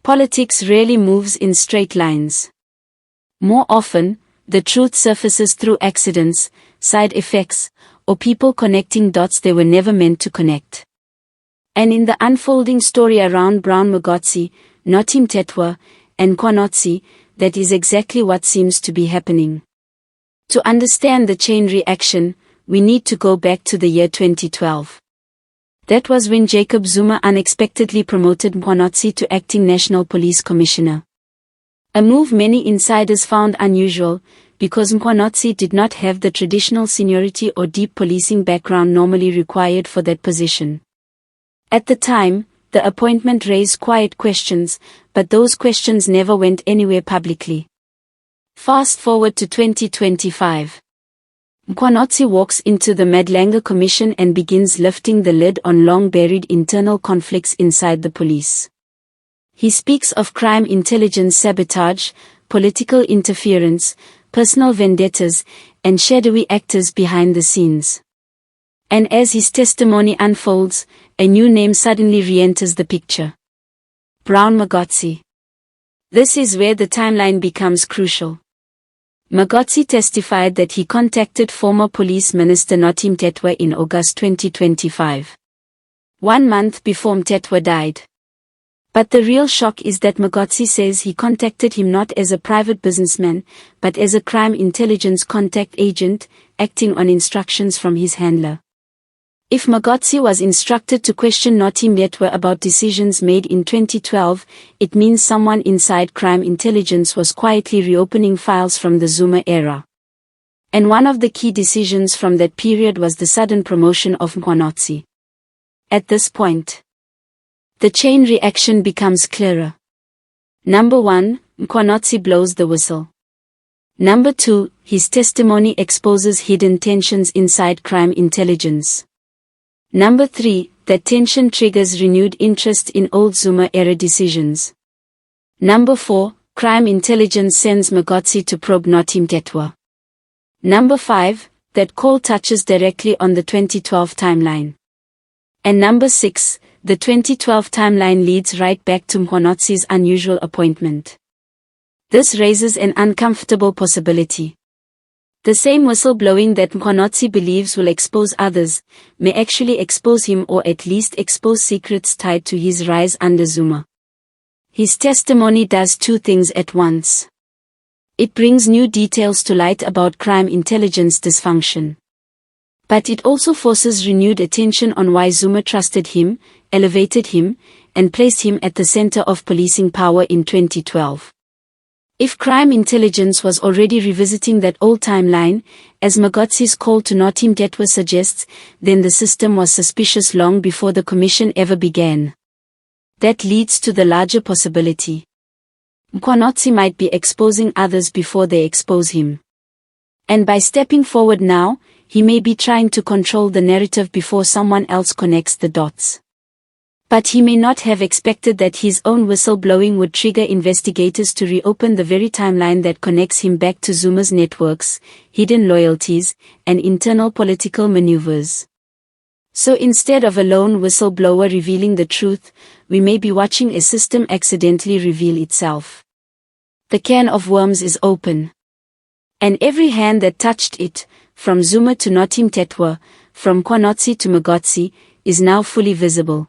Politics rarely moves in straight lines. More often, the truth surfaces through accidents, side effects, or people connecting dots they were never meant to connect. And in the unfolding story around Brown Mogotsi, Nathi Mthethwa, and Mkhwanazi, that is exactly what seems to be happening. To understand the chain reaction, we need to go back to the year 2012. That was when Jacob Zuma unexpectedly promoted Mkhwanazi to acting National Police Commissioner. A move many insiders found unusual, because Mkhwanazi did not have the traditional seniority or deep policing background normally required for that position. At the time, the appointment raised quiet questions, but those questions never went anywhere publicly. Fast forward to 2025. Mkhwanazi walks into the Madlanga Commission and begins lifting the lid on long-buried internal conflicts inside the police. He speaks of crime intelligence sabotage, political interference, personal vendettas, and shadowy actors behind the scenes. And as his testimony unfolds, a new name suddenly re-enters the picture. Brown Mogotsi. This is where the timeline becomes crucial. Mogotsi testified that he contacted former Police Minister Nathi Mthethwa in August 2025. 1 month before Mthethwa died. But the real shock is that Mogotsi says he contacted him not as a private businessman, but as a crime intelligence contact agent, acting on instructions from his handler. If Mogotsi was instructed to question Nathi Mthethwa about decisions made in 2012, it means someone inside crime intelligence was quietly reopening files from the Zuma-era. And one of the key decisions from that period was the sudden promotion of Mkhwanazi. At this point, the chain reaction becomes clearer. Number 1, Mkhwanazi blows the whistle. Number 2, his testimony exposes hidden tensions inside crime intelligence. Number 3, that tension triggers renewed interest in old Zuma-era decisions. Number 4, crime intelligence sends Mogotsi to probe Nathi Mthethwa. Number 5, that call touches directly on the 2012 timeline. And number 6, the 2012 timeline leads right back to Mkhwanazi's unusual appointment. This raises an uncomfortable possibility. The same whistleblowing that Mkhwanazi believes will expose others, may actually expose him or at least expose secrets tied to his rise under Zuma. His testimony does two things at once. It brings new details to light about crime intelligence dysfunction. But it also forces renewed attention on why Zuma trusted him, elevated him, and placed him at the center of policing power in 2012. If crime intelligence was already revisiting that old timeline, as Mogotsi's call to Nathi Mthethwa suggests, then the system was suspicious long before the commission ever began. That leads to the larger possibility. Mkhwanazi might be exposing others before they expose him. And by stepping forward now, he may be trying to control the narrative before someone else connects the dots. But he may not have expected that his own whistleblowing would trigger investigators to reopen the very timeline that connects him back to Zuma's networks, hidden loyalties, and internal political maneuvers. So instead of a lone whistleblower revealing the truth, we may be watching a system accidentally reveal itself. The can of worms is open. And every hand that touched it, from Zuma to Nathi Mthethwa, from Mkhwanazi to Mogotsi, is now fully visible.